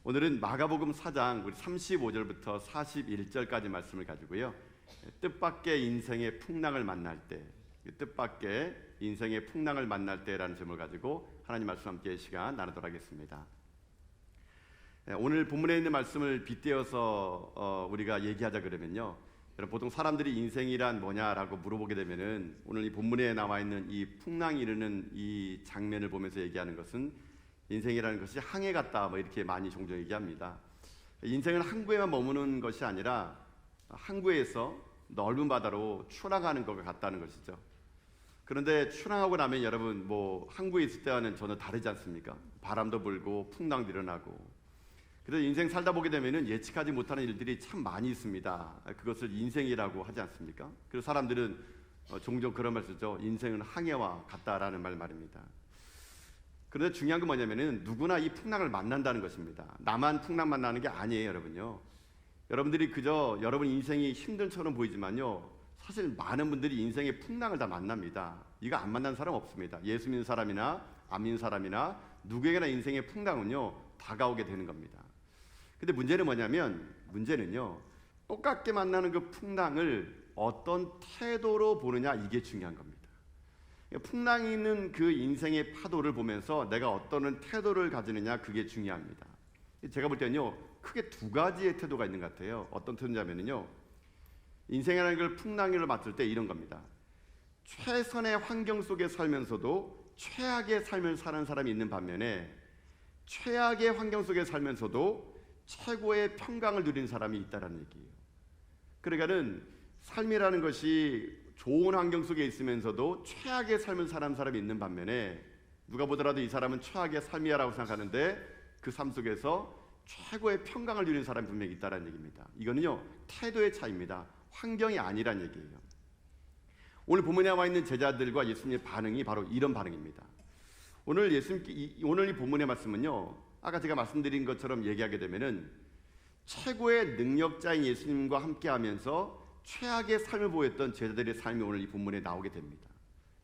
오늘은 마가복음 4장 우리 35절부터 41절까지 말씀을 가지고요. 뜻밖의 인생의 풍랑을 만날 때, 뜻밖의 인생의 풍랑을 만날 때라는 제목을 가지고 하나님 말씀 함께 시간 나누도록 하겠습니다. 오늘 본문에 있는 말씀을 빗대어서 우리가 얘기하자 그러면요. 여러분, 보통 사람들이 인생이란 뭐냐라고 물어보게 되면은 오늘 이 본문에 나와 있는 이 풍랑이 이르는 이 장면을 보면서 얘기하는 것은 인생이라는 것이 항해 같다, 뭐 이렇게 많이 종종 얘기합니다. 인생은 항구에만 머무는 것이 아니라 항구에서 넓은 바다로 출항하는 것 같다는 것이죠. 그런데 출항하고 나면 여러분, 뭐 항구에 있을 때와는 전혀 다르지 않습니까? 바람도 불고 풍랑도 일어나고. 그래서 인생 살다 보게 되면은 예측하지 못하는 일들이 참 많이 있습니다. 그것을 인생이라고 하지 않습니까? 그래서 사람들은 종종 그런 말 쓰죠. 인생은 항해와 같다라는 말입니다. 그런데 중요한 건 뭐냐면은 누구나 이 풍랑을 만난다는 것입니다. 나만 풍랑 만나는 게 아니에요, 여러분요. 여러분들이 그저 여러분 인생이 힘든처럼 보이지만요, 사실 많은 분들이 인생의 풍랑을 다 만납니다. 이거 안 만난 사람 없습니다. 예수 믿는 사람이나 안 믿는 사람이나 누구에게나 인생의 풍랑은요 다가오게 되는 겁니다. 근데 문제는 뭐냐면, 문제는요 똑같게 만나는 그 풍랑을 어떤 태도로 보느냐, 이게 중요한 겁니다. 풍랑이 있는 그 인생의 파도를 보면서 내가 어떤 태도를 가지느냐, 그게 중요합니다. 제가 볼 때는요 크게 두 가지의 태도가 있는 것 같아요. 어떤 태도냐면요, 인생이라는 걸 풍랑을 맞을 때 이런 겁니다. 최선의 환경 속에 살면서도 최악의 삶을 사는 사람이 있는 반면에 최악의 환경 속에 살면서도 최고의 평강을 누리는 사람이 있다는 얘기예요. 그러니까는 삶이라는 것이 좋은 환경 속에 있으면서도 최악의 삶을 사는 사람이 있는 반면에 누가 보더라도 이 사람은 최악의 삶이야라고 생각하는데 그 삶 속에서 최고의 평강을 누리는 사람이 분명히 있다는 얘기입니다. 이거는요 태도의 차이입니다. 환경이 아니란 얘기예요. 오늘 본문에 나와 있는 제자들과 예수님의 반응이 바로 이런 반응입니다. 오늘 이 본문의 말씀은요, 아까 제가 말씀드린 것처럼 얘기하게 되면은 최고의 능력자인 예수님과 함께하면서 최악의 삶을 보였던 제자들의 삶이 오늘 이 본문에 나오게 됩니다.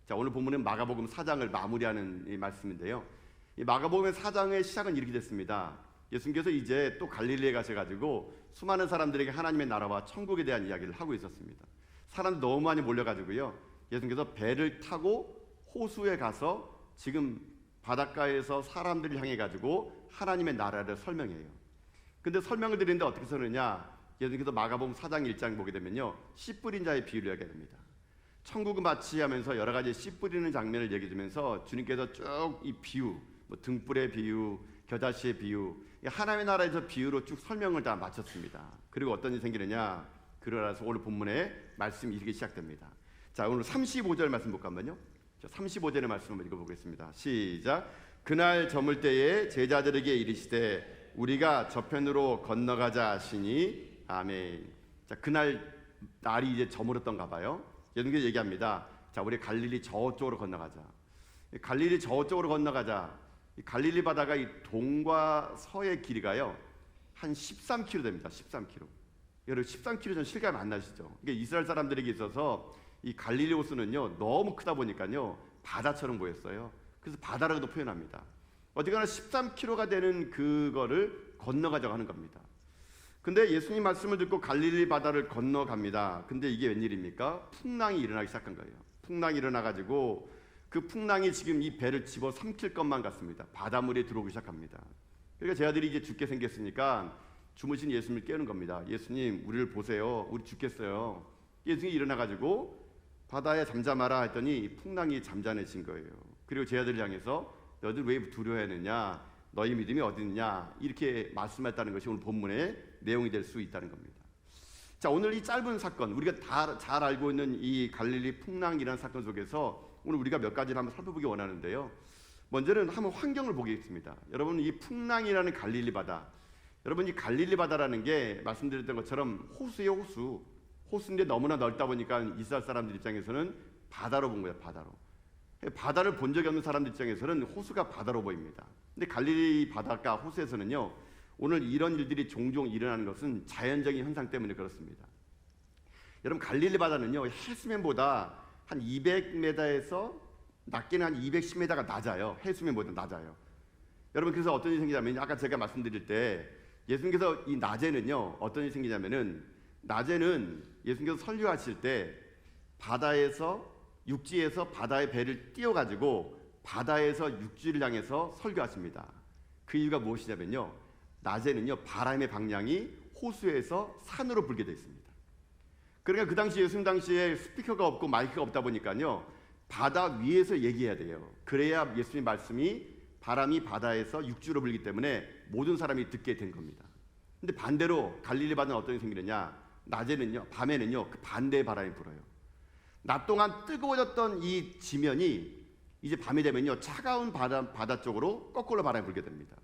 자, 오늘 본문은 마가복음 4장을 마무리하는 이 말씀인데요. 이 마가복음 4장의 시작은 이렇게 됐습니다. 예수님께서 이제 또 갈릴리에 가셔가지고 수많은 사람들에게 하나님의 나라와 천국에 대한 이야기를 하고 있었습니다. 사람들 너무 많이 몰려가지고요, 예수님께서 배를 타고 호수에 가서 지금 바닷가에서 사람들을 향해 가지고 하나님의 나라를 설명해요. 근데 설명을 드리는데 어떻게 설명하냐, 예수님께서 마가복음 4장 1장 보게 되면요, 씨 뿌린 자의 비유를 얘기하게 됩니다. 천국은 마치 하면서 여러 가지 씨 뿌리는 장면을 얘기해 주면서 주님께서 쭉 이 비유, 뭐 등불의 비유, 겨자씨의 비유, 하나님의 나라에서 비유로 쭉 설명을 다 마쳤습니다. 그리고 어떤 일이 생기느냐, 그러라서 오늘 본문에 말씀이 이렇게 시작됩니다. 자, 오늘 35절 말씀 볼까 한번요. 35절의 말씀을 읽어보겠습니다. 시작. 그날 저물 때에 제자들에게 이르시되 우리가 저편으로 건너가자 하시니 아멘. 자, 그날 날이 이제 저물었던가 봐요. 예수님께서 얘기합니다. 자, 우리 갈릴리 저쪽으로 건너가자. 갈릴리 저쪽으로 건너가자. 이 갈릴리 바다가 이 동과 서의 길이가요 한 13km 됩니다. 13km. 여러분 13km 전 실감이 안 나시죠? 이게 이스라엘 사람들에게 있어서 이 갈릴리 호수는요 너무 크다 보니까요 바다처럼 보였어요. 그래서 바다라고도 표현합니다. 어쨌거나 13km가 되는 그거를 건너가자고 하는 겁니다. 근데 예수님 말씀을 듣고 갈릴리 바다를 건너갑니다. 근데 이게 웬일입니까? 풍랑이 일어나기 시작한 거예요. 풍랑이 일어나가지고 그 풍랑이 지금 이 배를 집어 삼킬 것만 같습니다. 바닷물이 들어오기 시작합니다. 그러니까 제자들이 이제 죽게 생겼으니까 주무신 예수님을 깨우는 겁니다. 예수님, 우리를 보세요. 우리 죽겠어요. 예수님이 일어나가지고 바다에 잠잠하라 했더니 풍랑이 잠잠해진 거예요. 그리고 제자들을 향해서 너희들 왜 두려워하느냐, 너희 믿음이 어디 있느냐, 이렇게 말씀했다는 것이 오늘 본문의 내용이 될 수 있다는 겁니다. 자, 오늘 이 짧은 사건, 우리가 다 잘 알고 있는 이 갈릴리 풍랑이라는 사건 속에서 오늘 우리가 몇 가지를 한번 살펴보기 원하는데요. 먼저는 한번 환경을 보겠습니다. 여러분, 이 풍랑이라는 갈릴리 바다, 여러분 이 갈릴리 바다라는 게 말씀드렸던 것처럼 호수예요. 호수인데 너무나 넓다 보니까 이스라엘 사람들 입장에서는 바다로 본 거예요. 바다를 본 적이 없는 사람들 입장에서는 호수가 바다로 보입니다. 근데 갈릴리 바닷가 호수에서는요 오늘 이런 일들이 종종 일어나는 것은 자연적인 현상 때문에 그렇습니다. 여러분, 갈릴리 바다는요 해수면보다 한 200m에서 낮게는 한 210m가 낮아요. 해수면보다 낮아요. 여러분 그래서 어떤 일이 생기냐면 아까 제가 말씀드릴 때 예수님께서 이 낮에는요 어떤 일이 생기냐면은 낮에는 예수님께서 설교하실 때 바다에서 육지에서 바다의 배를 띄워가지고 바다에서 육지를 향해서 설교하십니다. 그 이유가 무엇이냐면요 낮에는요 바람의 방향이 호수에서 산으로 불게 되어 있습니다. 그러니까 그 당시 예수님 당시에 스피커가 없고 마이크가 없다 보니까요 바다 위에서 얘기해야 돼요. 그래야 예수님 말씀이 바람이 바다에서 육지로 불기 때문에 모든 사람이 듣게 된 겁니다. 근데 반대로 갈릴리 바다는 어떤 일이 생기느냐 낮에는요 밤에는요 그 반대의 바람이 불어요. 낮 동안 뜨거워졌던 이 지면이 이제 밤이 되면요 차가운 바다 쪽으로 거꾸로 바람이 불게 됩니다.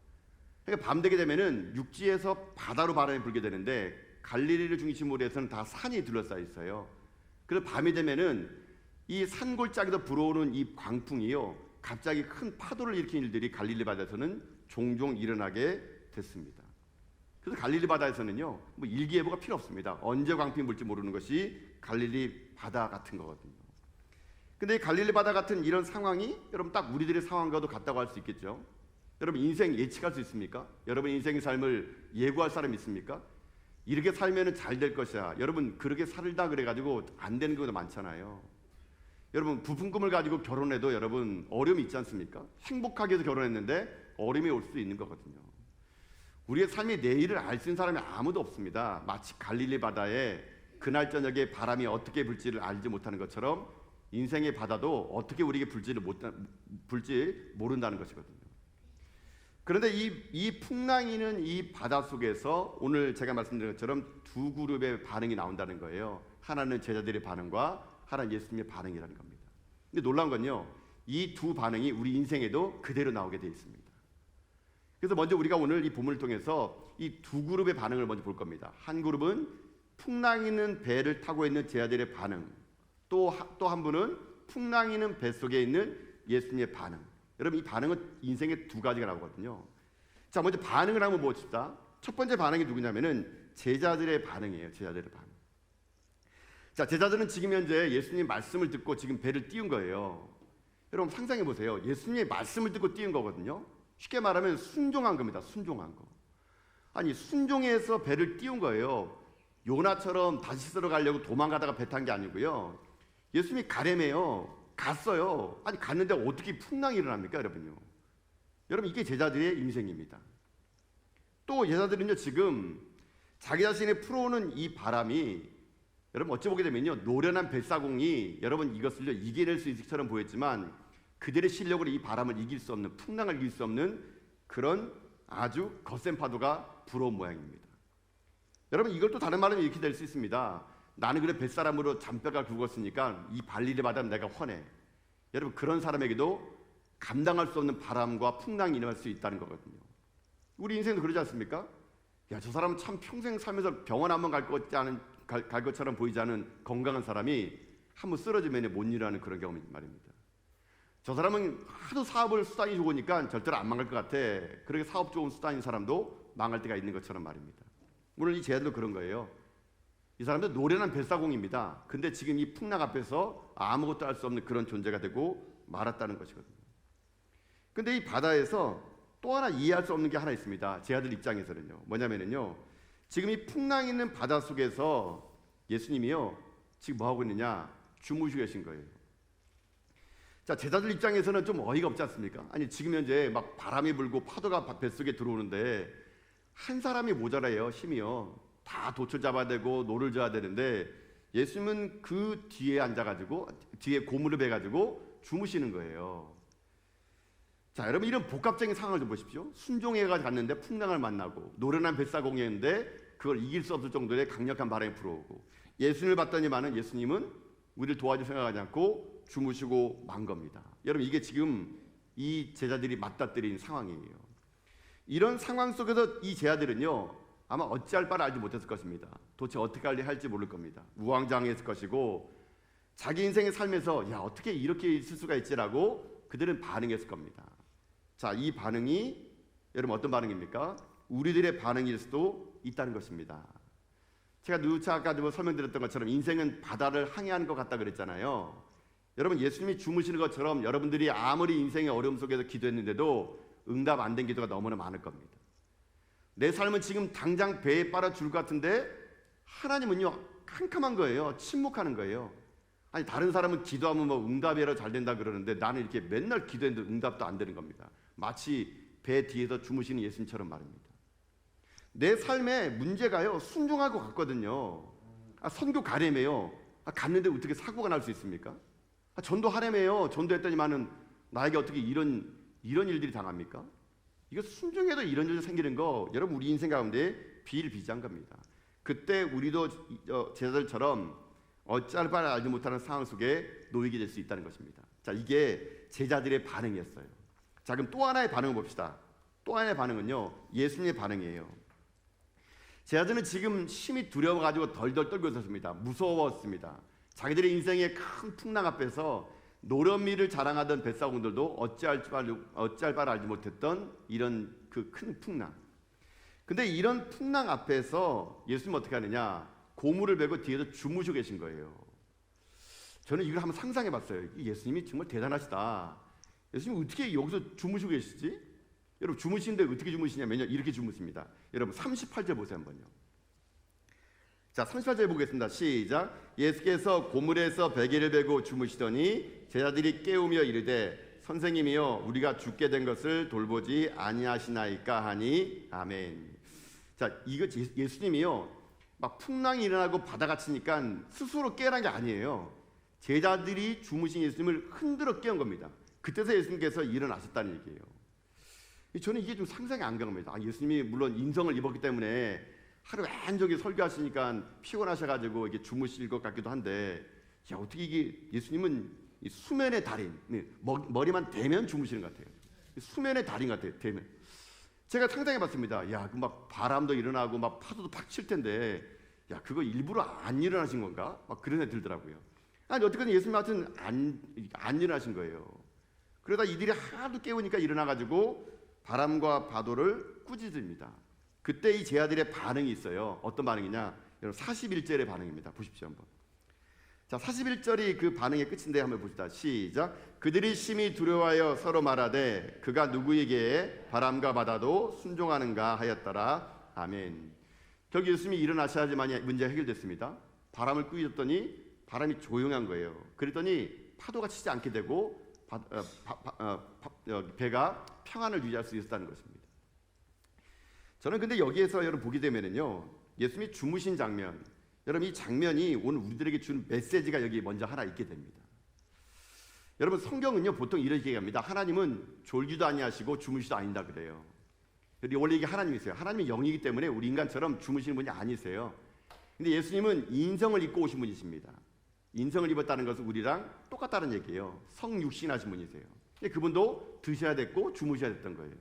그러니까 밤 되게 되면은 육지에서 바다로 바람이 불게 되는데 갈릴리를 중심으로 해서는 다 산이 둘러싸여 있어요. 그래서 밤이 되면은 이 산골짜기에서 불어오는 이 광풍이요 갑자기 큰 파도를 일으키는 일들이 갈릴리 바다에서는 종종 일어나게 됐습니다. 그래서 갈릴리 바다에서는요 뭐 일기예보가 필요 없습니다. 언제 광풍이 불지 모르는 것이 갈릴리 바다 같은 거거든요. 근데 이 갈릴리 바다 같은 이런 상황이 여러분 딱 우리들의 상황과도 같다고 할 수 있겠죠. 여러분 인생 예측할 수 있습니까? 여러분 인생의 삶을 예고할 사람이 있습니까? 이렇게 살면은 잘 될 것이야. 여러분 그렇게 살다 그래가지고 안 되는 경우도 많잖아요. 여러분 부푼 꿈을 가지고 결혼해도 여러분 어려움이 있지 않습니까? 행복하게 해서 결혼했는데 어려움이 올 수도 있는 거거든요. 우리의 삶의 내일을 알 수 있는 사람이 아무도 없습니다. 마치 갈릴리 바다에 그날 저녁에 바람이 어떻게 불지를 알지 못하는 것처럼 인생의 바다도 어떻게 우리에게 불지 모른다는 것이거든요. 그런데 이 풍랑이는 이 바다 속에서 오늘 제가 말씀드린 것처럼 두 그룹의 반응이 나온다는 거예요. 하나는 제자들의 반응과 하나는 예수님의 반응이라는 겁니다. 근데 놀라운 건요, 이 두 반응이 우리 인생에도 그대로 나오게 되어 있습니다. 그래서 먼저 우리가 오늘 이 본문을 통해서 이 두 그룹의 반응을 먼저 볼 겁니다. 한 그룹은 풍랑이는 배를 타고 있는 제자들의 반응, 또 한 분은 풍랑이는 배 속에 있는 예수님의 반응. 여러분 이 반응은 인생에 두 가지가 나오거든요. 자, 먼저 반응을 한번 봅시다. 첫 번째 반응이 누구냐면은 제자들의 반응이에요. 제자들의 반응. 자, 제자들은 지금 현재 예수님 말씀을 듣고 지금 배를 띄운 거예요. 여러분 상상해 보세요. 예수님의 말씀을 듣고 띄운 거거든요. 쉽게 말하면 순종한 겁니다. 순종한 거. 아니 순종해서 배를 띄운 거예요. 요나처럼 다시 쓰러 가려고 도망가다가 배 탄 게 아니고요. 예수님이 가래매요. 갔어요. 아니 갔는데 어떻게 풍랑이 일어납니까, 여러분요? 여러분 이게 제자들의 인생입니다. 또 제자들은요 지금 자기 자신이 풀어오는 이 바람이 여러분 어찌 보게 되면요 노련한 뱃사공이 여러분 이것을요 이겨낼 수 있을 것처럼 보였지만 그들의 실력으로 이 바람을 이길 수 없는 풍랑을 이길 수 없는 그런 아주 거센 파도가 불어온 모양입니다. 여러분 이걸 또 다른 말은 이렇게 될 수 있습니다. 나는 그래 뱃사람으로 잔뼈가 굵었으니까 이 발리를 받으면 내가 훤해. 여러분 그런 사람에게도 감당할 수 없는 바람과 풍랑이 일어날 수 있다는 거거든요. 우리 인생도 그러지 않습니까? 야, 저 사람은 참 평생 살면서 병원 한번 갈 것처럼 보이지 않은 건강한 사람이 한번 쓰러지면 못 일어나는 그런 경험이 말입니다. 저 사람은 하도 사업을 수단이 좋으니까 절대로 안 망할 것 같아. 그렇게 사업 좋은 수단인 사람도 망할 때가 있는 것처럼 말입니다. 물론 이 제자들도 그런 거예요. 이 사람들 노련한 뱃사공입니다. 근데 지금 이 풍랑 앞에서 아무것도 할 수 없는 그런 존재가 되고 말았다는 것이거든요. 근데 이 바다에서 또 하나 이해할 수 없는 게 하나 있습니다. 제자들 입장에서는요. 뭐냐면요. 지금 이 풍랑 있는 바다 속에서 예수님이요. 지금 뭐 하고 있느냐? 주무시고 계신 거예요. 자, 제자들 입장에서는 좀 어이가 없지 않습니까? 아니 지금 현재 막 바람이 불고 파도가 뱃속에 들어오는데 한 사람이 모자라요. 힘이요. 다 돛을 잡아야 되고 노를 져야 되는데 예수님은 그 뒤에 앉아가지고 뒤에 고무를 베가지고 주무시는 거예요. 자, 여러분 이런 복합적인 상황을 좀 보십시오. 순종해가 갔는데 풍랑을 만나고 노련한 뱃사공이었는데 그걸 이길 수 없을 정도의 강력한 바람이 불어오고 예수님을 봤더니만은 예수님은 우리를 도와줄 생각하지 않고 주무시고 만 겁니다. 여러분 이게 지금 이 제자들이 맞닥뜨린 상황이에요. 이런 상황 속에서 이 제자들은요 아마 어찌할 바를 알지 못했을 것입니다. 도대체 어떻게 할지 모를 겁니다. 우왕좌왕했을 것이고 자기 인생의 삶에서 야 어떻게 이렇게 있을 수가 있지라고 그들은 반응했을 겁니다. 자, 이 반응이 여러분 어떤 반응입니까? 우리들의 반응일 수도 있다는 것입니다. 제가 누차 아까 설명드렸던 것처럼 인생은 바다를 항해하는 것 같다 그랬잖아요. 여러분 예수님이 주무시는 것처럼 여러분들이 아무리 인생의 어려움 속에서 기도했는데도 응답 안 된 기도가 너무나 많을 겁니다. 내 삶은 지금 당장 배에 빨아 죽을 것 같은데 하나님은요 캄캄한 거예요. 침묵하는 거예요. 아니 다른 사람은 기도하면 뭐 응답이라 잘 된다 그러는데 나는 이렇게 맨날 기도했는데 응답도 안 되는 겁니다. 마치 배 뒤에서 주무시는 예수님처럼 말입니다. 내 삶의 문제가요 순종하고 갔거든요. 선교 가래매요. 갔는데 어떻게 사고가 날 수 있습니까? 전도 하래매요. 전도했더니만은 나에게 어떻게 이런 일들이 당합니까? 이거 순종해도 이런 일이 생기는 거 여러분 우리 인생 가운데 비일비재한 겁니다. 그때 우리도 제자들처럼 어찌할 바를 알지 못하는 상황 속에 놓이게 될 수 있다는 것입니다. 자, 이게 제자들의 반응이었어요. 자, 그럼 또 하나의 반응을 봅시다. 또 하나의 반응은요 예수님의 반응이에요. 제자들은 지금 심히 두려워가지고 덜덜 떨고 있었습니다. 무서웠습니다. 자기들의 인생의 큰 풍랑 앞에서 노련미를 자랑하던 뱃사공들도 어찌할 바를 알지 못했던 이런 그 큰 풍랑. 근데 이런 풍랑 앞에서 예수님은 어떻게 하느냐? 고무를 베고 뒤에서 주무시고 계신 거예요. 저는 이걸 한번 상상해 봤어요. 예수님이 정말 대단하시다. 예수님 어떻게 여기서 주무시고 계시지? 여러분 주무시는데 어떻게 주무시냐면요 이렇게 주무십니다. 여러분 38절 보세요 한번요. 자 38절 보겠습니다. 시작. 예수께서 고물에서 베개를 베고 주무시더니 제자들이 깨우며 이르되 선생님이여 우리가 죽게 된 것을 돌보지 아니하시나이까 하니 아멘. 자 이거 예수님이요 막 풍랑이 일어나고 바다가 치니까 스스로 깨어난 게 아니에요. 제자들이 주무신 예수님을 흔들어 깨운 겁니다. 그때서 예수님께서 일어나셨다는 얘기예요. 저는 이게 좀 상상이 안 갑니다. 예수님이 물론 인성을 입었기 때문에 하루 온종일 설교하시니까 피곤하셔가지고 이게 주무실 것 같기도 한데, 야 어떻게 이게 예수님은 이 수면의 달인, 머리만 대면 주무시는 것 같아요. 수면의 달인 같아요. 대면. 제가 상상해봤습니다. 야, 그 막 바람도 일어나고 막 파도도 팍 칠 텐데, 야 그거 일부러 안 일어나신 건가? 막 그런 생각이 들더라고요. 아니 어떻게든 예수님 하여튼 안 일어나신 거예요. 그러다 이들이 하도 깨우니까 일어나가지고 바람과 파도를 꾸짖습니다. 그때 이 제자들의 반응이 있어요. 어떤 반응이냐? 여러분 41절의 반응입니다. 보십시오 한번. 자 41절이 그 반응의 끝인데 한번 봅시다. 시작. 그들이 심히 두려워하여 서로 말하되 그가 누구에게 바람과 바다도 순종하는가 하였더라. 아멘. 결국 예수님이 일어나셔야지만 문제가 해결됐습니다. 바람을 꾸짖었더니 바람이 조용한 거예요. 그랬더니 파도가 치지 않게 되고 배가 평안을 유지할 수 있었다는 것입니다. 저는 근데 여기에서 여러분 보게 되면은요 예수님이 주무신 장면, 여러분 이 장면이 오늘 우리들에게 준 메시지가 여기 먼저 하나 있게 됩니다. 여러분 성경은요 보통 이렇게 얘기합니다. 하나님은 졸기도 아니하시고 주무시도 아니다 그래요. 원래 이게 하나님이세요. 하나님은 영이기 때문에 우리 인간처럼 주무시는 분이 아니세요. 근데 예수님은 인성을 입고 오신 분이십니다. 인성을 입었다는 것은 우리랑 똑같다는 얘기예요. 성육신하신 분이세요. 그분도 드셔야 됐고 주무셔야 됐던 거예요.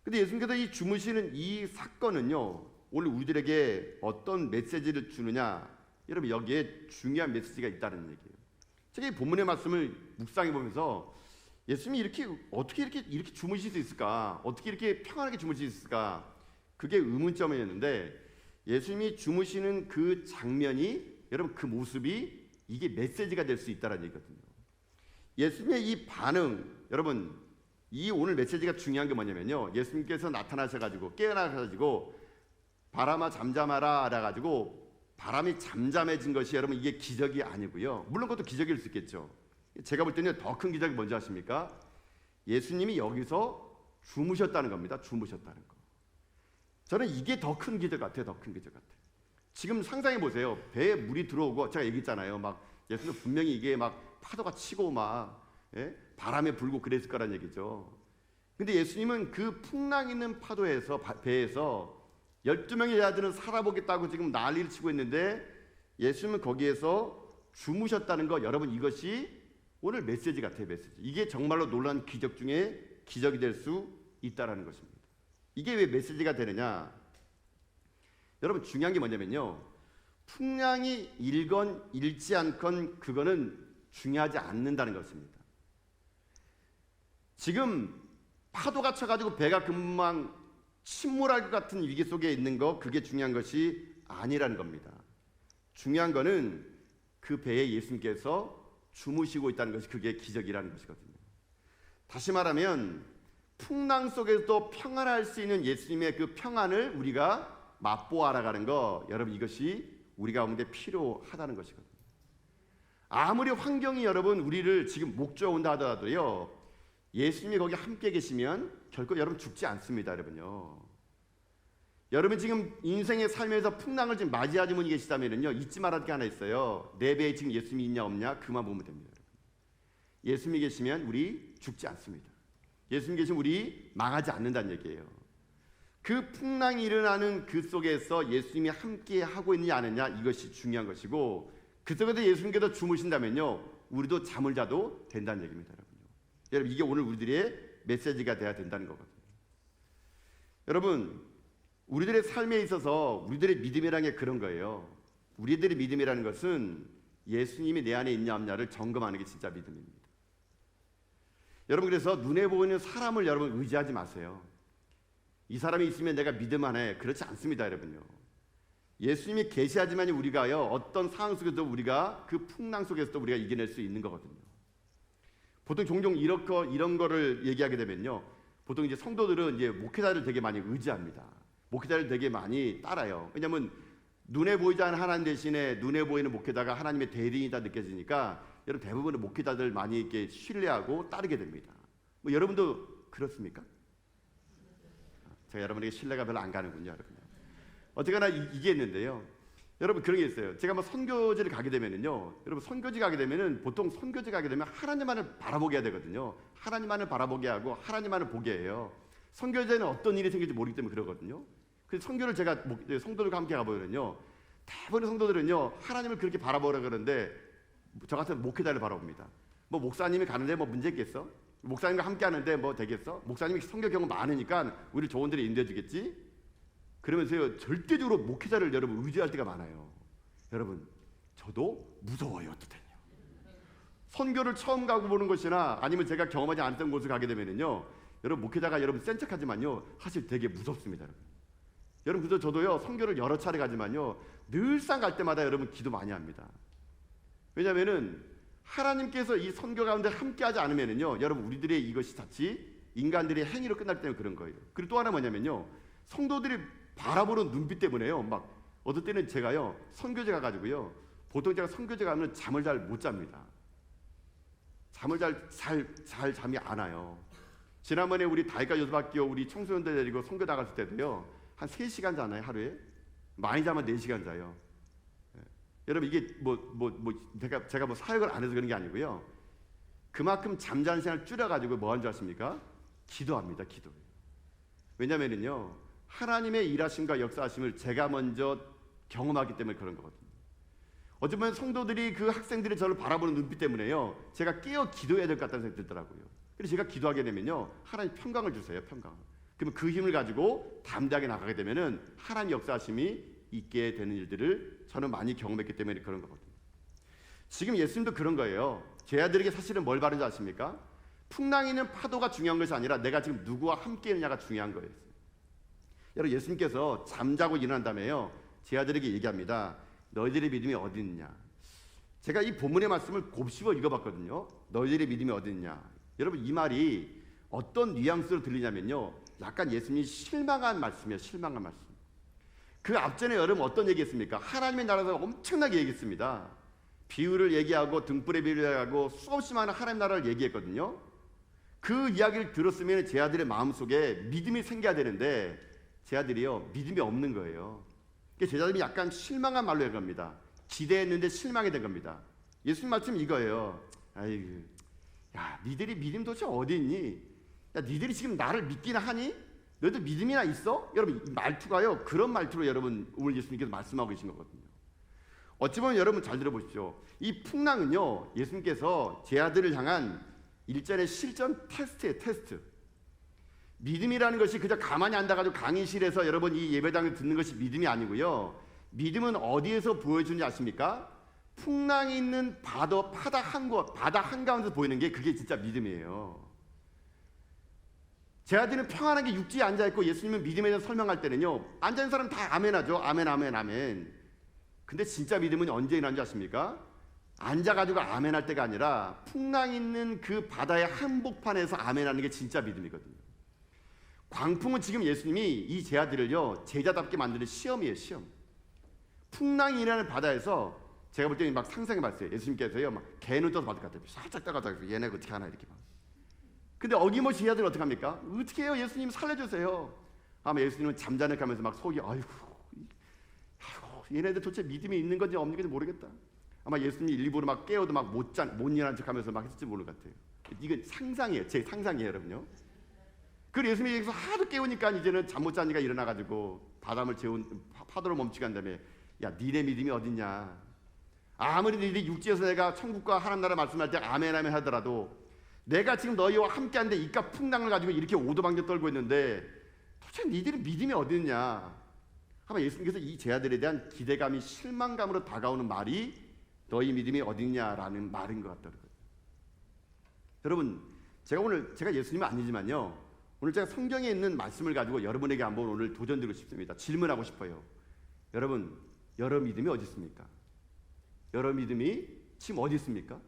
근데 예수님께서 이 주무시는 이 사건은요 오늘 우리들에게 어떤 메시지를 주느냐, 여러분 여기에 중요한 메시지가 있다는 얘기예요. 제가 이 본문의 말씀을 묵상해 보면서 예수님이 어떻게 이렇게 주무실 수 있을까? 어떻게 이렇게 평안하게 주무실 수 있을까? 그게 의문점이었는데 예수님이 주무시는 그 장면이, 여러분 그 모습이 이게 메시지가 될 수 있다는 얘기거든요. 예수님의 이 반응, 여러분 이 오늘 메시지가 중요한 게 뭐냐면요, 예수님께서 나타나셔가지고 깨어나셔가지고 바람아 잠잠하라 알아가지고 바람이 잠잠해진 것이 여러분 이게 기적이 아니고요. 물론 그것도 기적일 수 있겠죠. 제가 볼 때는 더 큰 기적이 뭔지 아십니까? 예수님이 여기서 주무셨다는 겁니다. 주무셨다는 거. 저는 이게 더 큰 기적 같아요. 더 큰 기적 같아요. 지금 상상해 보세요. 배에 물이 들어오고, 제가 얘기했잖아요. 막 예수님 분명히 이게 막 파도가 치고 막 바람에 불고 그랬을 거란 얘기죠. 근데 예수님은 그 풍랑 있는 파도에서 배에서 12명의 제자들은 살아보겠다고 지금 난리를 치고 있는데 예수님은 거기에서 주무셨다는 거, 여러분 이것이 오늘 메시지 같아요. 메시지. 이게 정말로 놀라운 기적 중에 기적이 될 수 있다라는 것입니다. 이게 왜 메시지가 되느냐? 여러분 중요한 게 뭐냐면요, 풍랑이 일건 일지 않건 그거는 중요하지 않는다는 것입니다. 지금 파도가 쳐가지고 배가 금방 침몰할 것 같은 위기 속에 있는 거, 그게 중요한 것이 아니라는 겁니다. 중요한 거는 그 배에 예수님께서 주무시고 있다는 것이 그게 기적이라는 것이거든요. 다시 말하면 풍랑 속에서도 평안할 수 있는 예수님의 그 평안을 우리가 맛보아 알아가는 거, 여러분 이것이 우리 가운데 필요하다는 것이거든요. 아무리 환경이 여러분 우리를 지금 목조어 온다 하더라도요, 예수님이 거기 함께 계시면 결코 여러분 죽지 않습니다, 여러분요. 여러분 지금 인생의 삶에서 풍랑을 지금 맞이하는 분이 계시다면요, 잊지 말아야 할 게 하나 있어요. 내 배에 지금 예수님이 있냐 없냐 그만 보면 됩니다. 여러분. 예수님이 계시면 우리 죽지 않습니다. 예수님 계시면 우리 망하지 않는다는 얘기예요. 그 풍랑이 일어나는 그 속에서 예수님이 함께 하고 있느냐 안 하느냐 이것이 중요한 것이고, 그 속에서 예수님께서 주무신다면요 우리도 잠을 자도 된다는 얘기입니다. 여러분 이게 오늘 우리들의 메시지가 돼야 된다는 거거든요. 여러분 우리들의 삶에 있어서 우리들의 믿음이라는 게 그런 거예요. 우리들의 믿음이라는 것은 예수님이 내 안에 있냐 없냐를 점검하는 게 진짜 믿음입니다. 여러분 그래서 눈에 보이는 사람을 여러분 의지하지 마세요. 이 사람이 있으면 내가 믿음 안에, 그렇지 않습니다, 여러분요. 예수님이 계시하지만 우리가요 어떤 상황 속에서도 우리가 그 풍랑 속에서도 우리가 이겨낼 수 있는 거거든요. 보통 종종 이런 거를 얘기하게 되면요, 보통 이제 성도들은 이제 목회자를 되게 많이 의지합니다. 목회자를 되게 많이 따라요. 왜냐하면 눈에 보이지 않는 하나님 대신에 눈에 보이는 목회자가 하나님의 대리인이다 느껴지니까 여러분 대부분의 목회자들 많이 이렇게 신뢰하고 따르게 됩니다. 뭐 여러분도 그렇습니까? 제가 여러분에게 신뢰가 별로 안 가는군요, 여러분. 어쨌거나 이게 있는데요. 여러분 그런 게 있어요. 제가 뭐 선교지를 가게 되면은요, 여러분 선교지 가게 되면은 보통 선교지 가게 되면 하나님만을 바라보게 해야 되거든요. 하나님만을 바라보게 하고 하나님만을 보게 해요. 선교지에는 어떤 일이 생길지 모르기 때문에 그러거든요. 그래서 선교를 제가 성도들과 함께 가보면요, 대부분의 성도들은요 하나님을 그렇게 바라보라 그러는데 저 같은 목회자를 바라봅니다. 뭐 목사님이 가는데 뭐 문제 있겠어? 목사님과 함께 하는데 뭐 되겠어? 목사님이 선교 경험 많으니까 우리 좋은 데를 인도해 주겠지? 그러면서요 절대적으로 목회자를 여러분 의지할 때가 많아요. 여러분 저도 무서워요. 어떻게요? 선교를 처음 가고 보는 것이나 아니면 제가 경험하지 않았던 곳을 가게 되면은요, 여러분 목회자가 여러분 센 척하지만요 사실 되게 무섭습니다. 여러분 그래서 저도요 선교를 여러 차례 가지만요 늘상 갈 때마다 여러분 기도 많이 합니다. 왜냐하면은 하나님께서 이 선교 가운데 함께하지 않으면은요 여러분 우리들의 이것이 자칫 인간들의 행위로 끝날 때는 그런 거예요. 그리고 또 하나 뭐냐면요, 성도들이 바라보는 눈빛 때문에요. 막 어떨 때는 제가요 선교제 가가지고요, 보통 제가 선교제 가면 잠을 잘 못 잡니다. 잠을 잘 잠이 안 와요. 지난번에 우리 다이카 요소학교 우리 청소년들 데리고 선교 나갔을 때도요 한 3시간 자나요 하루에? 많이 자면 4시간 자요. 여러분 이게 제가 뭐 사역을 안 해서 그런 게 아니고요, 그만큼 잠자는 시간을 줄여가지고 뭐 하는 줄 아십니까? 기도합니다. 기도. 왜냐면은요 하나님의 일하심과 역사하심을 제가 먼저 경험하기 때문에 그런 거거든요. 어쩌면 성도들이 그 학생들이 저를 바라보는 눈빛 때문에요 제가 깨어 기도해야 될 것 같다는 생각이 들더라고요. 그래서 제가 기도하게 되면요 하나님 평강을 주세요. 평강. 그러면 그 힘을 가지고 담대하게 나가게 되면은 하나님 역사하심이 있게 되는 일들을 저는 많이 경험했기 때문에 그런 거거든요. 지금 예수님도 그런 거예요. 제 아들에게 사실은 뭘 바르지 아십니까? 풍랑이 있는 파도가 중요한 것이 아니라 내가 지금 누구와 함께 있느냐가 중요한 거예요. 여러분 예수님께서 잠자고 일어난 다음에요 제 아들에게 얘기합니다. 너희들의 믿음이 어디 있느냐. 제가 이 본문의 말씀을 곱씹어 읽어봤거든요. 너희들의 믿음이 어디 있느냐. 여러분 이 말이 어떤 뉘앙스로 들리냐면요, 약간 예수님이 실망한 말씀이에요. 실망한 말씀. 그 앞전에 여러분 어떤 얘기했습니까? 하나님의 나라에서 엄청나게 얘기했습니다. 비유를 얘기하고 등불의 비유를 얘기하고 수없이 많은 하나님 나라를 얘기했거든요. 그 이야기를 들었으면 제 아들의 마음속에 믿음이 생겨야 되는데 제 아들이요 믿음이 없는 거예요. 그러니까 제 아들이 약간 실망한 말로 한 겁니다. 기대했는데 실망이 된 겁니다. 예수님 말씀 이거예요. 아이고, 야 니들이 믿음 도대체 어디 있니? 야 니들이 지금 나를 믿기나 하니? 너희들 믿음이나 있어? 여러분 이 말투가요 그런 말투로 여러분 오늘 예수님께서 말씀하고 계신 거거든요. 어찌 보면 여러분 잘 들어보십시오. 이 풍랑은요 예수님께서 제 아들을 향한 일전의 실전 테스트예요. 테스트. 믿음이라는 것이 그저 가만히 앉아가지고 강의실에서 여러분 이 예배당을 듣는 것이 믿음이 아니고요, 믿음은 어디에서 보여주는지 아십니까? 풍랑이 있는 바다 한가운데서 보이는 게 그게 진짜 믿음이에요. 제 아들은 평안하게 육지에 앉아있고 예수님은 믿음에 대해서 설명할 때는요 앉아있는 사람 다 아멘하죠. 아멘 아멘 아멘. 근데 진짜 믿음은 언제 일어나는지 아십니까? 앉아가지고 아멘 할 때가 아니라 풍랑 있는 그 바다의 한복판에서 아멘 하는 게 진짜 믿음이거든요. 광풍은 지금 예수님이 이 제자들을요 제자답게 만드는 시험이에요. 시험. 풍랑이 일어나는 바다에서 제가 볼 때는 막 상상해봤어요. 예수님께서요 막 개는 떠서 받을 것 같아요. 살짝 떠가지고 얘네가 어떻게 하나 이렇게 막. 근데 어김없이 제자들 어떻게 합니까? 어떻게 해요? 예수님 살려주세요. 아마 예수님은 잠자는 가면서 막 속이 아이고 얘네들 도대체 믿음이 있는 건지 없는 건지 모르겠다. 아마 예수님이 일부러 막 깨워도 막 못 일어난 척하면서 막 했을지 모르는 것 같아요. 이건 상상이에요. 제 상상이에요, 여러분요. 그 예수님이 여기서 하도 깨우니까 이제는 잠 못 자니까 일어나가지고 바람을 재운 파도를 멈추게 한 다음에 야 니네 믿음이 어딨냐. 아무리 너희들이 육지에서 내가 천국과 하나님 나라 말씀할 때 아멘 아멘 하더라도 내가 지금 너희와 함께한데 이깟 풍랑을 가지고 이렇게 오도방정 떨고 있는데 도대체 니들이 믿음이 어딨냐. 아마 예수님께서 이 제자들에 대한 기대감이 실망감으로 다가오는 말이 너희 믿음이 어딨냐라는 말인 것 같더라고요. 여러분 제가 예수님은 아니지만요 오늘 제가 성경에 있는 말씀을 가지고 여러분에게 한번 오늘 도전드리고 싶습니다. 질문하고 싶어요. 여러분 믿음이 어디 있습니까? 여러분 믿음이 지금 어디 있습니까?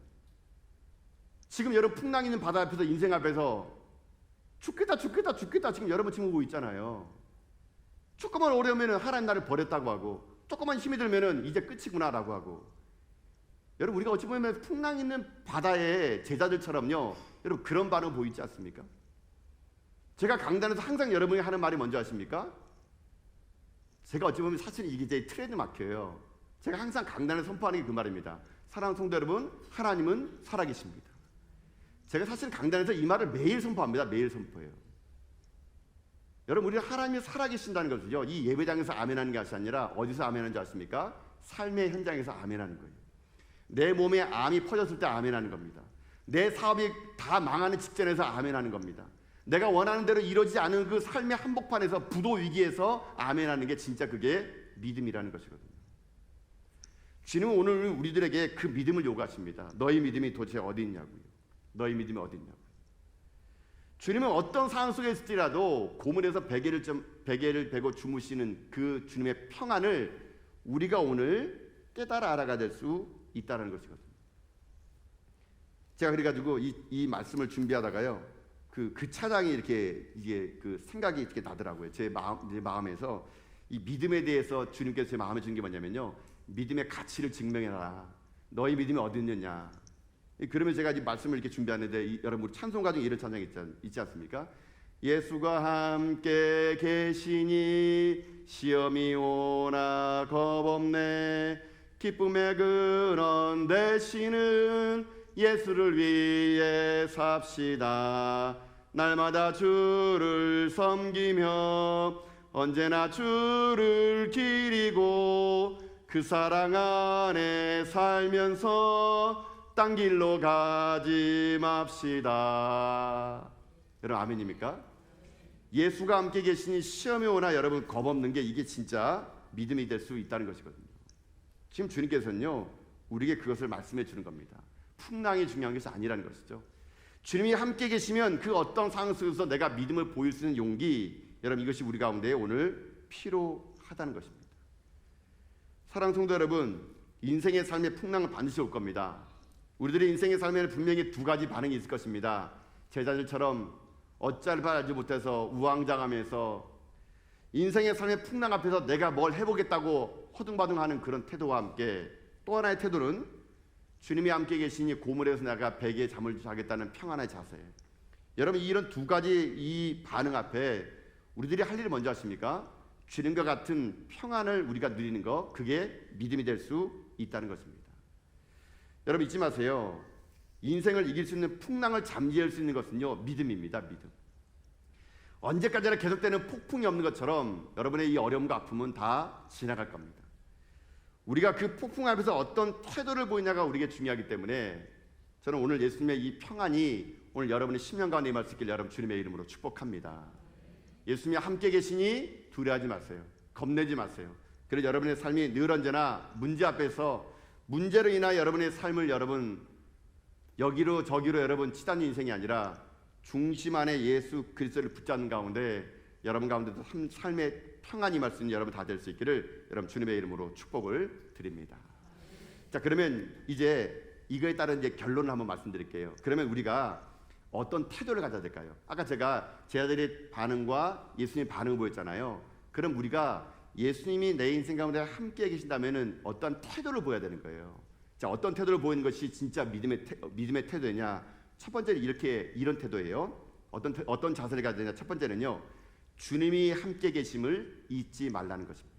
지금 여러분 풍랑 있는 바다 앞에서 인생 앞에서 죽겠다 지금 여러분 지금 오고 있잖아요. 조금만 오려면 하나님 나를 버렸다고 하고 조금만 힘이 들면 이제 끝이구나라고 하고 여러분 우리가 어찌 보면 풍랑 있는 바다의 제자들처럼요 여러분 그런 반응 보이지 않습니까? 제가 강단에서 항상 여러분이 하는 말이 뭔지 아십니까? 제가 어찌 보면 사실 이게 제 트레이드 마크예요. 제가 항상 강단에 선포하는 게 그 말입니다. 사랑하는 성도 여러분, 하나님은 살아계십니다. 제가 사실 강단에서 이 말을 매일 선포합니다. 매일 선포해요. 여러분 우리 하나님이 살아계신다는 것은요 이 예배장에서 아멘하는 것이 아니라 어디서 아멘하는 줄 아십니까? 삶의 현장에서 아멘하는 거예요. 내 몸에 암이 퍼졌을 때 아멘하는 겁니다. 내 사업이 다 망하는 직전에서 아멘하는 겁니다. 내가 원하는 대로 이루어지지 않은 그 삶의 한복판에서 부도 위기에서 아멘하는 게 진짜 그게 믿음이라는 것이거든요. 주님은 오늘 우리들에게 그 믿음을 요구하십니다. 너희 믿음이 도대체 어디 있냐고요. 너희 믿음이 어디 있냐고요. 주님은 어떤 상황 속에 있을지라도 고문에서 베개를 베고 주무시는 그 주님의 평안을 우리가 오늘 깨달아 알아가야 될 수 있다는 것이거든요. 제가 그래가지고 이 말씀을 준비하다가요 그 차장이 이게 그 생각이 이렇게 나더라고요. 제 마음에서 이 믿음에 대해서 주님께서 제 마음에 준 게 뭐냐면요 믿음의 가치를 증명해라. 너희 믿음이 어디 있느냐. 그러면 제가 이 말씀을 이렇게 준비하는데 여러분 찬송가 중에 이런 찬양이 있지 않습니까? 예수가 함께 계시니 시험이 오나 겁없네. 기쁨의 근원 되시는 예수를 위해 삽시다. 날마다 주를 섬기며 언제나 주를 기리고 그 사랑 안에 살면서 딴 길로 가지 맙시다. 여러분 아멘입니까? 예수가 함께 계시니 시험이 오나 여러분 겁없는 게 이게 진짜 믿음이 될 수 있다는 것이거든요. 지금 주님께서는요 우리에게 그것을 말씀해 주는 겁니다. 풍랑이 중요한 것이 아니라는 것이죠. 주님이 함께 계시면 그 어떤 상황 속에서 내가 믿음을 보일 수 있는 용기, 여러분 이것이 우리 가운데 오늘 필요하다는 것입니다. 사랑하는 성도 여러분, 인생의 삶의 풍랑은 반드시 올 겁니다. 우리들의 인생의 삶에는 분명히 두 가지 반응이 있을 것입니다. 제자들처럼 어찌할 바 알지 못해서 우왕좌왕하면서 인생의 삶의 풍랑 앞에서 내가 뭘 해보겠다고 허둥바둥하는 그런 태도와 함께 또 하나의 태도는 주님이 함께 계시니 고물에서 내가 베개에 잠을 자겠다는 평안의 자세예요. 여러분 이런 두 가지 이 반응 앞에 우리들이 할 일이 뭔지 아십니까? 주님과 같은 평안을 우리가 누리는 것, 그게 믿음이 될 수 있다는 것입니다. 여러분 잊지 마세요. 인생을 이길 수 있는 풍랑을 잠재울 수 있는 것은요 믿음입니다. 믿음. 언제까지나 계속되는 폭풍이 없는 것처럼 여러분의 이 어려움과 아픔은 다 지나갈 겁니다. 우리가 그 폭풍 앞에서 어떤 태도를 보이냐가 우리에게 중요하기 때문에 저는 오늘 예수님의 이 평안이 오늘 여러분의 심령 가운데 임할 수 있길 여러분 주님의 이름으로 축복합니다. 예수님이 함께 계시니 두려워하지 마세요. 겁내지 마세요. 그래서 여러분의 삶이 늘 언제나 문제 앞에서 문제로 인하여 여러분의 삶을 여러분 여기로 저기로 여러분 치닫는 인생이 아니라 중심 안에 예수 그리스도를 붙잡는 가운데 여러분 가운데도 삶의 평안이 임할 수 있는 여러분 다 될 수 있기를 여러분 주님의 이름으로 축복을 드립니다. 자, 그러면 이제 이거에 따른 이제 결론을 한번 말씀드릴게요. 그러면 우리가 어떤 태도를 가져야 될까요? 아까 제가 제 아들의 반응과 예수님의 반응을 보였잖아요. 그럼 우리가 예수님이 내 인생 가운데 함께 계신다면은 어떤 태도를 보여야 되는 거예요. 자, 어떤 태도를 보이는 것이 진짜 믿음의 태도냐? 첫 번째는 이런 태도예요. 어떤 자세를 가져야 되냐? 첫 번째는요, 주님이 함께 계심을 잊지 말라는 것입니다.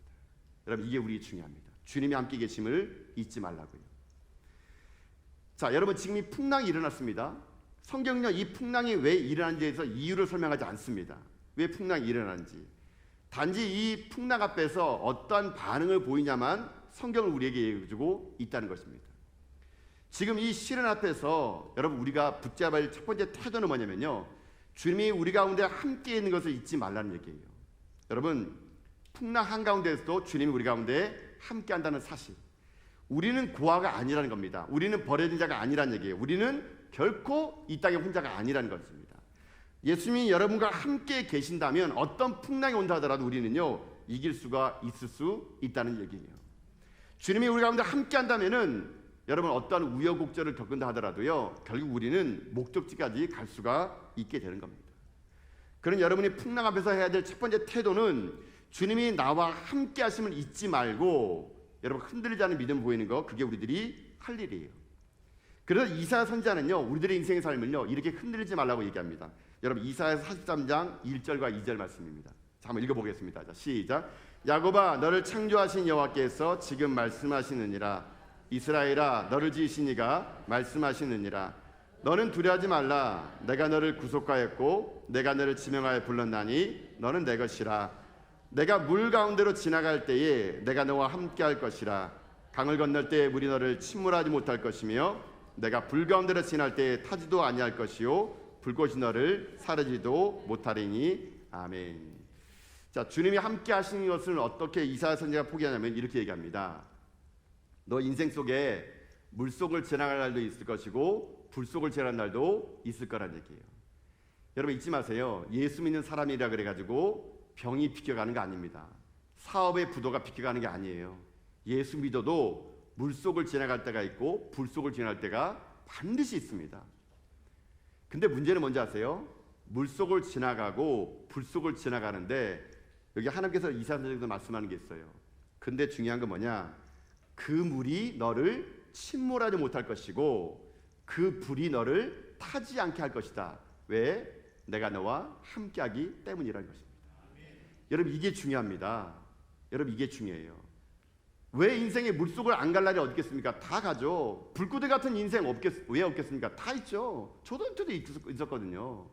여러분, 이게 우리 중요합니다. 주님이 함께 계심을 잊지 말라고요. 자, 여러분, 지금 이 풍랑이 일어났습니다. 성경은요, 이 풍랑이 왜 일어난지에 대해서 이유를 설명하지 않습니다. 왜 풍랑이 일어나는지. 단지 이 풍랑 앞에서 어떠한 반응을 보이냐만 성경을 우리에게 얘기해주고 있다는 것입니다. 지금 이 시련 앞에서 여러분, 우리가 붙잡아야 할 첫 번째 태도는 뭐냐면요, 주님이 우리 가운데 함께 있는 것을 잊지 말라는 얘기예요. 여러분, 풍랑 한가운데에서도 주님이 우리 가운데 함께 한다는 사실, 우리는 고아가 아니라는 겁니다. 우리는 버려진 자가 아니라는 얘기예요. 우리는 결코 이 땅의 혼자가 아니라는 것입니다. 예수님이 여러분과 함께 계신다면 어떤 풍랑이 온다 하더라도 우리는요, 이길 수가 있을 수 있다는 얘기예요. 주님이 우리 가운데 함께 한다면은 여러분, 어떠한 우여곡절을 겪는다 하더라도요, 결국 우리는 목적지까지 갈 수가 있게 되는 겁니다. 그런 여러분이 풍랑 앞에서 해야 될 첫 번째 태도는 주님이 나와 함께 하심을 잊지 말고 여러분, 흔들리지 않은 믿음 보이는 거, 그게 우리들이 할 일이에요. 그래서 이사야 선지자는요, 우리들의 인생의 삶을요, 이렇게 흔들리지 말라고 얘기합니다. 여러분, 이사야 43장 1절과 2절 말씀입니다. 자, 한번 읽어보겠습니다. 자, 시작. 야곱아, 너를 창조하신 여호와께서 지금 말씀하시느니라. 이스라엘아, 너를 지으신 이가 말씀하시느니라. 너는 두려워하지 말라. 내가 너를 구속하였고 내가 너를 지명하여 불렀나니 너는 내 것이라. 내가 물 가운데로 지나갈 때에 내가 너와 함께할 것이라. 강을 건널 때에 물이 너를 침몰하지 못할 것이며 내가 불 가운데로 지날 때에 타지도 아니할 것이요 불꽃이 너를 사르지도 못하리니. 아멘. 자, 주님이 함께 하시는 것을 어떻게 이사야 선지자가 포기하냐면 이렇게 얘기합니다. 너 인생 속에 물 속을 지나갈 날도 있을 것이고 불 속을 지나갈 날도 있을 거란 얘기예요. 여러분, 잊지 마세요. 예수 믿는 사람이라 그래가지고 병이 비켜가는 거 아닙니다. 사업의 부도가 비켜가는 게 아니에요. 예수 믿어도 물 속을 지나갈 때가 있고 불 속을 지나갈 때가 반드시 있습니다. 근데 문제는 뭔지 아세요? 물 속을 지나가고 불 속을 지나가는데 여기 하나님께서 이사야 선지자에서 말씀하는 게 있어요. 근데 중요한 건 뭐냐? 그 물이 너를 침몰하지 못할 것이고 그 불이 너를 타지 않게 할 것이다. 왜? 내가 너와 함께하기 때문이라는 것입니다. 여러분, 이게 중요합니다. 여러분, 이게 중요해요. 왜 인생의 물속을 안 갈 날이 어디 있겠습니까? 다 가죠. 불구덩이 같은 인생 왜 없겠습니까? 다 있죠. 저도 있었거든요.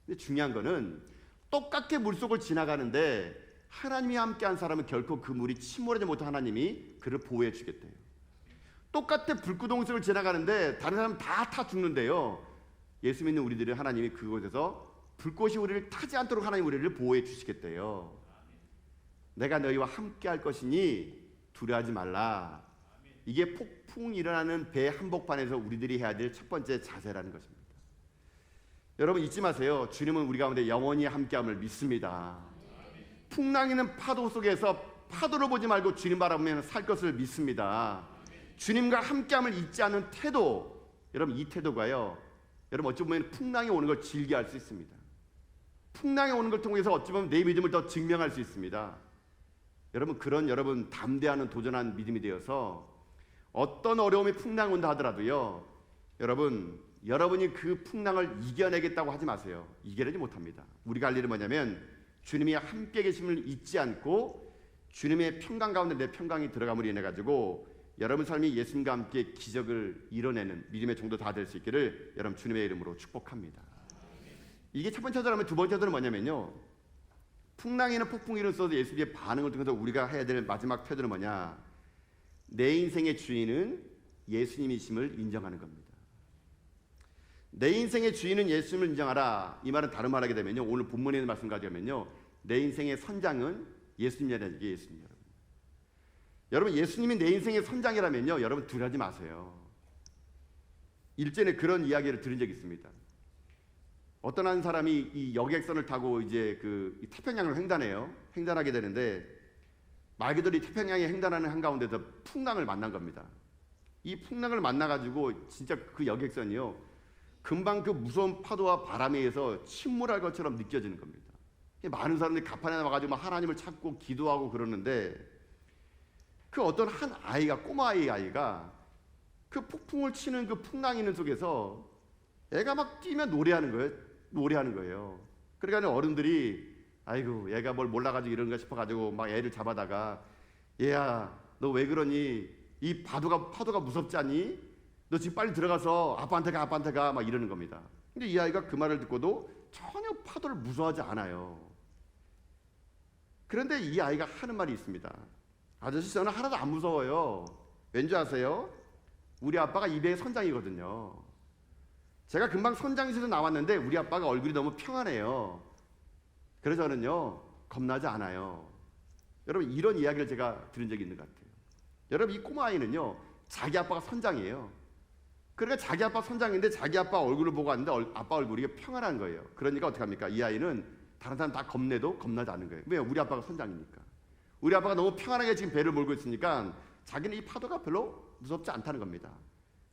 근데 중요한 거는 똑같게 물속을 지나가는데 하나님이 함께한 사람은 결코 그 물이 침몰하지 못한 하나님이 그를 보호해 주겠대요. 똑같은 불구덩이 속을 지나가는데 다른 사람 다 타 죽는데요, 예수 믿는 우리들은 하나님이 그곳에서 불꽃이 우리를 타지 않도록 하나님 우리를 보호해 주시겠대요. 내가 너희와 함께할 것이니 두려워하지 말라. 이게 폭풍 일어나는 배 한복판에서 우리들이 해야 될 첫 번째 자세라는 것입니다. 여러분, 잊지 마세요. 주님은 우리 가운데 영원히 함께함을 믿습니다. 풍랑이는 파도 속에서 파도를 보지 말고 주님 바라보면 살 것을 믿습니다. 주님과 함께함을 잊지 않는 태도, 여러분, 이 태도가요, 여러분, 어찌 보면 풍랑이 오는 걸 즐겨할 수 있습니다. 풍랑이 오는 걸 통해서 어찌 보면 내 믿음을 더 증명할 수 있습니다. 여러분, 그런 여러분 담대하는 도전한 믿음이 되어서 어떤 어려움이 풍랑이 온다 하더라도요, 여러분이 그 풍랑을 이겨내겠다고 하지 마세요. 이겨내지 못합니다. 우리가 할 일은 뭐냐면 주님이 함께 계심을 잊지 않고 주님의 평강 가운데 내 평강이 들어감으로 인해 가지고 여러분 삶이 예수님과 함께 기적을 이뤄내는 믿음의 정도 다 될 수 있기를 여러분 주님의 이름으로 축복합니다. 이게 첫 번째 태도라면 두 번째 태도는 뭐냐면요, 풍랑이나 폭풍이 일어서도 예수님의 반응을 통해서 우리가 해야 될 마지막 태도는 뭐냐? 내 인생의 주인은 예수님이심을 인정하는 겁니다. 내 인생의 주인은 예수님을 인정하라. 이 말은 다른 말하게 되면요, 오늘 본문에 있는 말씀 가져오면요, 내 인생의 선장은 예수님이라는 얘기예요. 예수님. 여러분, 예수님이 내 인생의 선장이라면요, 여러분 두려워하지 마세요. 일전에 그런 이야기를 들은 적이 있습니다. 어떤 한 사람이 이 여객선을 타고 이제 이 태평양을 횡단하게 되는데 말 그대로 이 태평양에 횡단하는 한가운데서 풍랑을 만난 겁니다. 이 풍랑을 만나가지고 진짜 그 여객선이요, 금방 그 무서운 파도와 바람에 의해서 침몰할 것처럼 느껴지는 겁니다. 많은 사람들이 가판에 와가지고 막 하나님을 찾고 기도하고 그러는데 그 어떤 한 아이가, 꼬마 아이가 그 폭풍을 치는 그 풍랑 있는 속에서 애가 막 뛰면 노래하는 거예요. 그러니까 어른들이 아이고 얘가 뭘 몰라가지고 이런가 싶어가지고 막 애를 잡아다가 얘야 너 왜 그러니? 이 파도가 무섭지 않니? 너 지금 빨리 들어가서 아빠한테 가 막 이러는 겁니다. 근데 이 아이가 그 말을 듣고도 전혀 파도를 무서워하지 않아요. 그런데 이 아이가 하는 말이 있습니다. 아저씨 저는 하나도 안 무서워요. 왠지 아세요? 우리 아빠가 이배의 선장이거든요. 제가 금방 선장실에서 나왔는데 우리 아빠가 얼굴이 너무 평안해요. 그래서 저는요 겁나지 않아요. 여러분 이런 이야기를 제가 들은 적이 있는 것 같아요. 여러분 이 꼬마 아이는요 자기 아빠가 선장이에요. 그러니까 자기 아빠 선장인데 자기 아빠 얼굴을 보고 왔는데 아빠 얼굴이 평안한 거예요. 그러니까 어떡합니까? 이 아이는 다른 사람 다 겁내도 겁나지 않는 거예요. 왜요? 우리 아빠가 선장이니까. 우리 아빠가 너무 평안하게 지금 배를 몰고 있으니까 자기는 이 파도가 별로 무섭지 않다는 겁니다.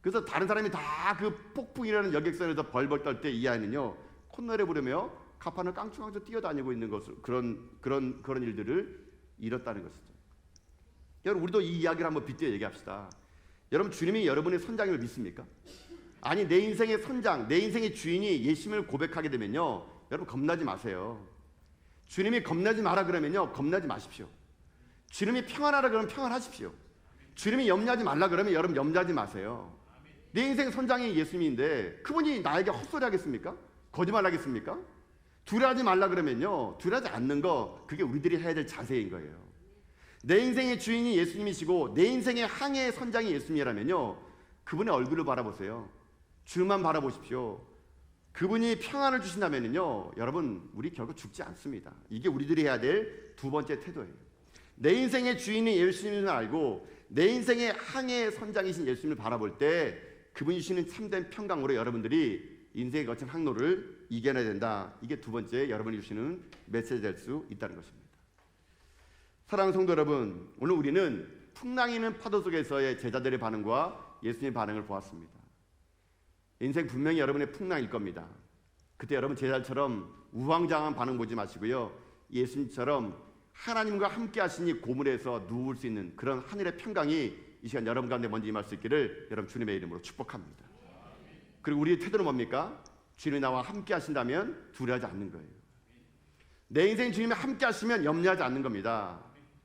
그래서 다른 사람이 다 그 폭풍이라는 여객선에서 벌벌 떨 때 이 아이는요 콧노래 부르며 가판을 깡충깡충 뛰어다니고 있는 것을 그런 일들을 잃었다는 것이죠. 여러분 우리도 이 이야기를 한번 빗대어 얘기합시다. 여러분 주님이 여러분의 선장임을 믿습니까? 아니 내 인생의 선장, 내 인생의 주인이 예수님을 고백하게 되면요 여러분 겁나지 마세요. 주님이 겁나지 마라 그러면요 겁나지 마십시오. 주님이 평안하라 그러면 평안하십시오. 주님이 염려하지 말라 그러면 여러분 염려하지 마세요. 내 인생 선장이 예수님인데 그분이 나에게 헛소리 하겠습니까? 거짓말 하겠습니까? 두려워하지 말라 그러면요 두려워하지 않는 거 그게 우리들이 해야 될 자세인 거예요. 내 인생의 주인이 예수님이시고 내 인생의 항해의 선장이 예수님이라면요 그분의 얼굴을 바라보세요. 주만 바라보십시오. 그분이 평안을 주신다면요 여러분 우리 결국 죽지 않습니다. 이게 우리들이 해야 될 두 번째 태도예요. 내 인생의 주인이 예수님을 알고 내 인생의 항해의 선장이신 예수님을 바라볼 때 그분이 주시는 참된 평강으로 여러분들이 인생의 거친 항로를 이겨내야 된다. 이게 두 번째 여러분이 주시는 메시지 될 수 있다는 것입니다. 사랑하는 성도 여러분, 오늘 우리는 풍랑이 있는 파도 속에서의 제자들의 반응과 예수님의 반응을 보았습니다. 인생 분명히 여러분의 풍랑일 겁니다. 그때 여러분 제자처럼 우왕좌왕한 반응 보지 마시고요. 예수님처럼 하나님과 함께 하시니 고물에서 누울 수 있는 그런 하늘의 평강이 이 시간 여러분 가운데 먼저 임할 수 있기를 여러분 주님의 이름으로 축복합니다. 그리고 우리의 태도는 뭡니까? 주님이 나와 함께 하신다면 두려워하지 않는 거예요. 내 인생 주님이 함께 하시면 염려하지 않는 겁니다.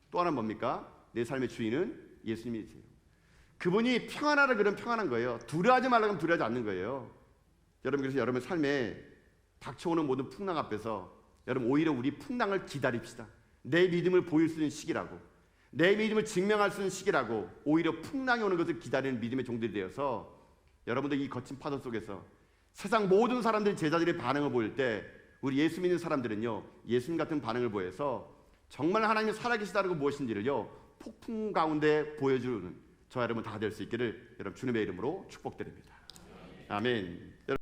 또 하나는 뭡니까? 내 삶의 주인은 예수님이세요. 그분이 평안하라 그러면 평안한 거예요. 두려워하지 말라 그러면 두려워하지 않는 거예요. 여러분 그래서 여러분 삶에 닥쳐오는 모든 풍랑 앞에서 여러분 오히려 우리 풍랑을 기다립시다. 내 믿음을 보일 수 있는 시기라고, 내 믿음을 증명할 수 있는 시기라고 오히려 풍랑이 오는 것을 기다리는 믿음의 종들이 되어서 여러분들 이 거친 파도 속에서 세상 모든 사람들이 제자들의 반응을 보일 때 우리 예수 믿는 사람들은요 예수님 같은 반응을 보여서 정말 하나님이 살아계시다는 무엇인지를요 폭풍 가운데 보여주는 저 여러분 다 될 수 있기를 여러분 주님의 이름으로 축복드립니다. 아멘.